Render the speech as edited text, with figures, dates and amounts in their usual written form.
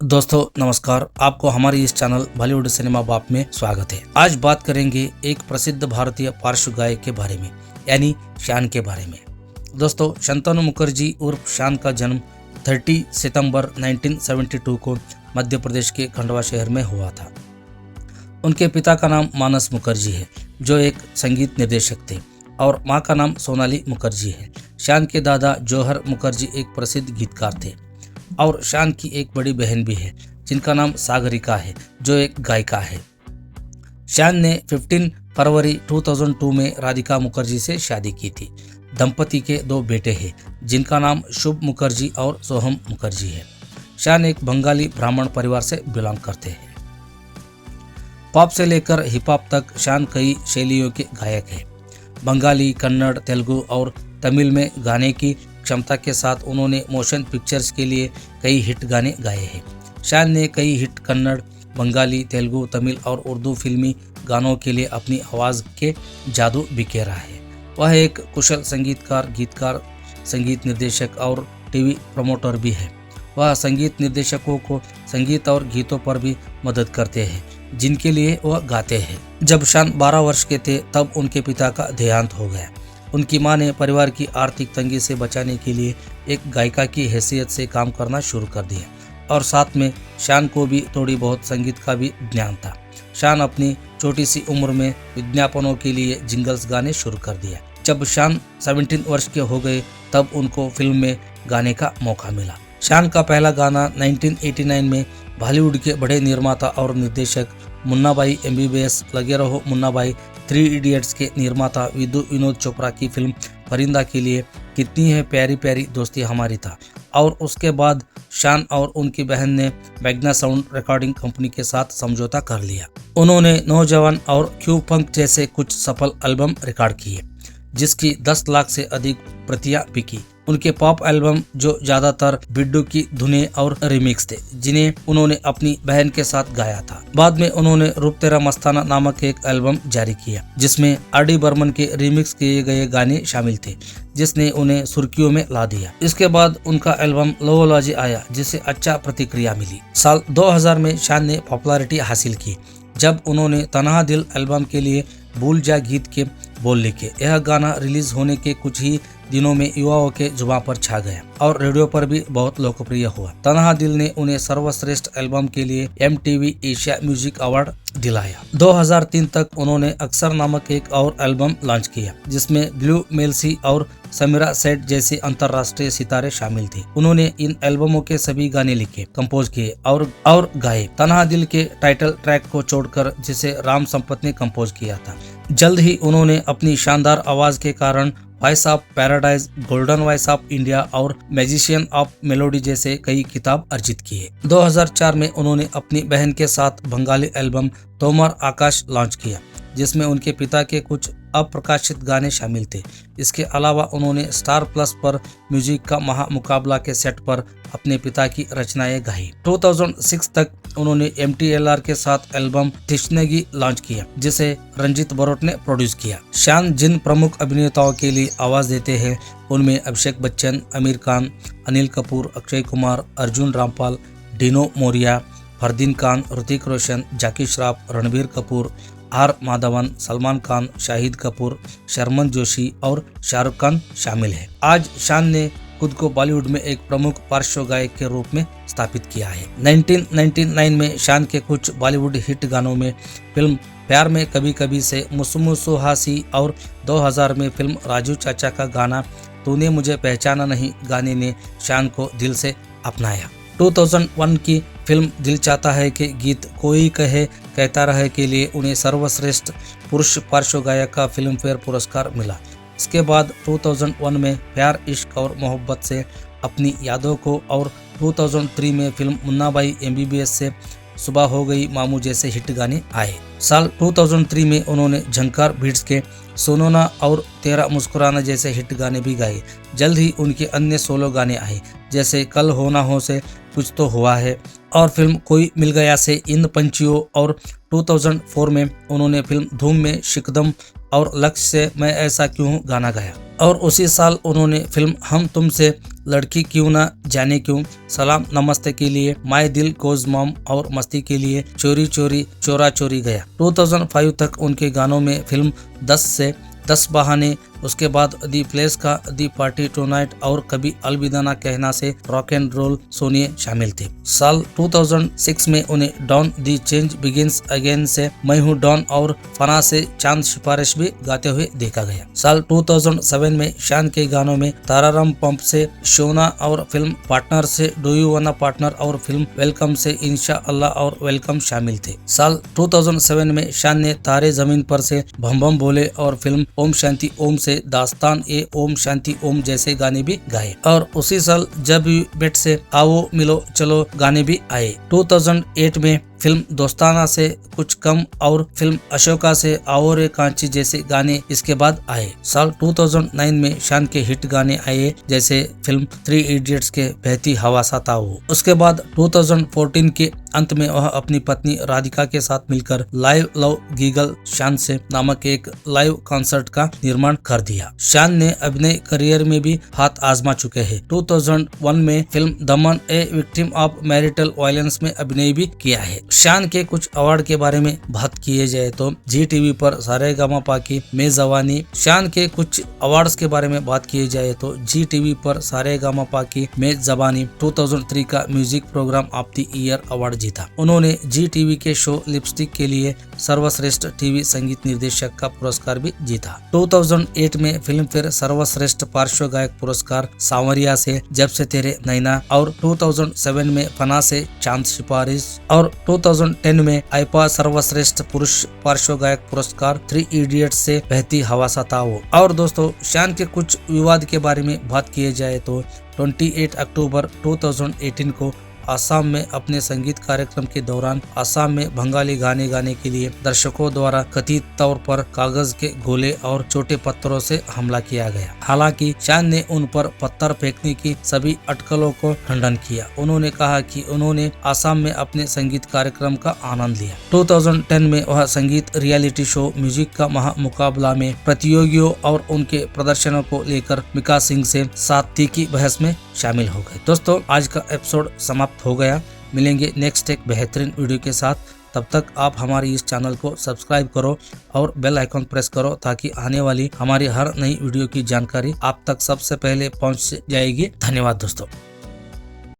दोस्तों नमस्कार, आपको हमारे इस चैनल बॉलीवुड सिनेमा बाप में स्वागत है। आज बात करेंगे एक प्रसिद्ध भारतीय पार्श्व गायक के बारे में, यानी शान के बारे में। दोस्तों, शंतनु मुखर्जी उर्फ शान का जन्म 30 सितंबर 1972 को मध्य प्रदेश के खंडवा शहर में हुआ था। उनके पिता का नाम मानस मुखर्जी है, जो एक संगीत निर्देशक थे, और माँ का नाम सोनाली मुखर्जी है। शान के दादा जौहर मुखर्जी एक प्रसिद्ध गीतकार थे, और शान की एक बड़ी बहन भी है जिनका नाम सागरिका है, जो एक गायिका है। शान ने 15 फरवरी 2002 में राधिका मुखर्जी से शादी की थी। दंपति के 2 बेटे हैं, जिनका नाम शुभ मुखर्जी और सोहम मुखर्जी है। शान एक बंगाली ब्राह्मण परिवार से बिलोंग करते हैं। पॉप से लेकर हिप हॉप तक शान कई शैलियों के गायक हैं। बंगाली, कन्नड़, तेलुगु और तमिल में गाने की क्षमता के साथ उन्होंने मोशन पिक्चर्स के लिए कई हिट गाने गाए हैं। शान ने कई हिट कन्नड़, बंगाली, तेलुगु, तमिल और उर्दू फिल्मी गानों के लिए अपनी आवाज़ के जादू बिखेरा है। वह एक कुशल संगीतकार, गीतकार, संगीत निर्देशक और टीवी प्रमोटर भी है। वह संगीत निर्देशकों को संगीत और गीतों पर भी मदद करते हैं, जिनके लिए वह गाते हैं। जब शान 12 वर्ष के थे, तब उनके पिता का देहांत हो गया। उनकी मां ने परिवार की आर्थिक तंगी से बचाने के लिए एक गायिका की हैसियत से काम करना शुरू कर दिया, और साथ में शान को भी थोड़ी बहुत संगीत का भी ज्ञान था। शान अपनी छोटी सी उम्र में विज्ञापनों के लिए जिंगल्स गाने शुरू कर दिया। जब शान 17 वर्ष के हो गए, तब उनको फिल्म में गाने का मौका मिला। शान का पहला गाना 1989 में बॉलीवुड के बड़े निर्माता और निर्देशक मुन्ना भाई MBBS लगे रहो मुन्ना भाई, 3 इडियट्स के निर्माता विनोद चोपड़ा की फिल्म परिंदा के लिए कितनी है प्यारी प्यारी दोस्ती हमारी था। और उसके बाद शान और उनकी बहन ने मैग्ना साउंड रिकॉर्डिंग कंपनी के साथ समझौता कर लिया। उन्होंने नौजवान और क्यू फंक जैसे कुछ सफल एल्बम रिकॉर्ड किए, जिसकी 10 लाख से अधिक प्रतियां बिकी। उनके पॉप एल्बम जो ज्यादातर बिड्डू की धुनें और रिमिक्स थे, जिन्हें उन्होंने अपनी बहन के साथ गाया था। बाद में उन्होंने रूप तेरा मस्ताना नामक एक एल्बम जारी किया, जिसमें RD बर्मन के रिमिक्स किए गए गाने शामिल थे, जिसने उन्हें सुर्खियों में ला दिया। इसके बाद उनका एल्बम लोवोलॉजी आया, जिसे अच्छा प्रतिक्रिया मिली। साल 2000 में शान ने पॉपुलैरिटी हासिल की, जब उन्होंने तन्हा दिल एल्बम के लिए भूल जा गीत के बोल लिखे। यह गाना रिलीज होने के कुछ ही दिनों में युवाओं के जुबान पर छा गया और रेडियो पर भी बहुत लोकप्रिय हुआ। तन्हा दिल ने उन्हें सर्वश्रेष्ठ एल्बम के लिए MTV एशिया म्यूजिक अवार्ड दिलाया। 2003 तक उन्होंने अक्सर नामक एक और एल्बम लॉन्च किया, जिसमें ब्लू मेल्सी और समीरा सेठ जैसे अंतर्राष्ट्रीय सितारे शामिल थे। उन्होंने इन एल्बमों के सभी गाने लिखे, कंपोज किए और गाए, तन्हा दिल के टाइटल ट्रैक को छोड़कर, जिसे राम संपत ने कंपोज किया था। जल्द ही उन्होंने अपनी शानदार आवाज के कारण voice of paradise, golden voice of India और मैजिशियन ऑफ मेलोडी जैसे कई खिताब अर्जित किए। 2004 में उन्होंने अपनी बहन के साथ बंगाली एल्बम तोमर आकाश लॉन्च किया, जिसमें उनके पिता के कुछ अप्रकाशित गाने शामिल थे। इसके अलावा उन्होंने स्टार प्लस पर म्यूजिक का महामुकाबला के सेट पर अपने पिता की रचनाएं गाई। 2006 तक उन्होंने MTLR के साथ एल्बम तिश्नगी लॉन्च किया, जिसे रंजीत बरोट ने प्रोड्यूस किया। शान जिन प्रमुख अभिनेताओं के लिए आवाज देते हैं, उनमें अभिषेक बच्चन, आमिर खान, अनिल कपूर, अक्षय कुमार, अर्जुन रामपाल, डिनो मोरिया, फरदीन खान, ऋतिक रोशन, जैकी श्रॉफ, रणबीर कपूर, R माधवन, सलमान खान, शाहिद कपूर, शर्मन जोशी और शाहरुख खान शामिल है। आज शान ने खुद को बॉलीवुड में एक प्रमुख पार्श्व गायक के रूप में स्थापित किया है। 1999 में शान के कुछ बॉलीवुड हिट गानों में फिल्म प्यार में कभी कभी से मुसमुसु हासी और 2000 में फिल्म राजू चाचा का गाना तूने मुझे पहचाना नहीं गाने ने शान को दिल से अपनाया। 2001 की फिल्म दिल चाहता है के गीत कोई कहे कहता रहे के लिए उन्हें सर्वश्रेष्ठ पुरुष पार्श्व गायक का फिल्म फेयर पुरस्कार मिला। इसके बाद 2001 में प्यार, इश्क और मोहब्बत से अपनी यादों को और 2003 में फिल्म मुन्ना भाई MBBS से सुबह हो गई मामू जैसे हिट गाने आए। साल 2003 में उन्होंने झंकार बीट्स के सुनो ना और तेरा मुस्कुराना जैसे हिट गाने भी गाए। जल्द ही उनके अन्य सोलो गाने आए, जैसे कल हो ना हो से कुछ तो हुआ है और फिल्म कोई मिल गया से इन पंछियों, और 2004 में उन्होंने फिल्म धूम में शिकदम और लक्ष्य से मैं ऐसा क्यों हूँ गाना गाया। और उसी साल उन्होंने फिल्म हम तुमसे लड़की क्यों ना जाने क्यों, सलाम नमस्ते के लिए, माय दिल गोज मॉम और मस्ती के लिए, चोरी चोरी चोरा चोरी गया। 2005 तक उनके गानों में फिल्म 10 से 10 बहाने, उसके बाद दी प्लेस का दी पार्टी टुनाइट और कभी अलविदा ना कहना से रॉक एंड रोल सोनिए शामिल थे। साल 2006 में उन्हें डॉन दी चेंज बिगिंस अगेन से मैं हूँ डॉन और फना से चांद सिफारिश भी गाते हुए देखा गया। साल 2007 में शान के गानों में ताराराम पंप से शोना और फिल्म पार्टनर से डू यू वाना पार्टनर और फिल्म वेलकम से इंशा अल्लाह और वेलकम शामिल थे। साल 2007 में शान ने तारे जमीन पर से भम भम बोले और फिल्म ओम शांति ओम से दास्तान ए ओम शांति ओम जैसे गाने भी गाए और उसी साल जब बेट से आओ मिलो चलो गाने भी आए। 2008 में फिल्म दोस्ताना से कुछ कम और फिल्म अशोका से आओ रे कांची जैसे गाने इसके बाद आए। साल 2009 में शान के हिट गाने आए जैसे फिल्म 3 इडियट्स के बहती हवा सा ताओ। उसके बाद 2014 के अंत में वह अपनी पत्नी राधिका के साथ मिलकर लाइव लव गीगल शान से नामक एक लाइव कॉन्सर्ट का निर्माण कर दिया। शान ने अभिनय करियर में भी हाथ आजमा चुके हैं। 2001 में film Daman a victim of marital violence में अभिनय भी किया है। शान के कुछ अवार्ड के बारे में बात किए जाए तो जी टीवी पर सारेगामापा की मैं जवानी। शान के कुछ अवार्ड्स के बारे में बात किए जाए तो जी टीवी पर सारेगामापा की मैं जवानी 2003 का music programme of the year award जीता। उन्होंने जी टीवी के शो लिपस्टिक के लिए सर्वश्रेष्ठ टीवी संगीत निर्देशक का पुरस्कार भी जीता। 2008 में फिल्म फेयर सर्वश्रेष्ठ पार्श्व गायक पुरस्कार सांवरिया से जब से तेरे नैना और 2007 में फना से चांद सिफारिश और 2010 में आईपा सर्वश्रेष्ठ पुरुष पार्श्व गायक पुरस्कार 3 इडियट्स से बहती हवा सा ताओ। और दोस्तों शान के कुछ विवाद के बारे में बात किए जाए तो 28 अक्टूबर 2018 को आसाम में अपने संगीत कार्यक्रम के दौरान आसाम में बंगाली गाने गाने के लिए दर्शकों द्वारा कथित तौर पर कागज के गोले और छोटे पत्थरों से हमला किया गया। हालांकि शान ने उन पर पत्थर फेंकने की सभी अटकलों को खंडन किया। उन्होंने कहा कि उन्होंने आसाम में अपने संगीत कार्यक्रम का आनंद लिया। 2010 में वह संगीत रियलिटी शो म्यूजिक का महामुकाबला में प्रतियोगियों और उनके प्रदर्शनों को लेकर मिका सिंह से तीखी बहस में शामिल हो गए। दोस्तों आज का एपिसोड समाप्त हो गया। मिलेंगे नेक्स्ट एक बेहतरीन वीडियो के साथ। तब तक आप हमारी इस चैनल को सब्सक्राइब करो और बेल आइकन प्रेस करो ताकि आने वाली हमारी हर नई वीडियो की जानकारी आप तक सबसे पहले पहुंच जाएगी। धन्यवाद दोस्तों।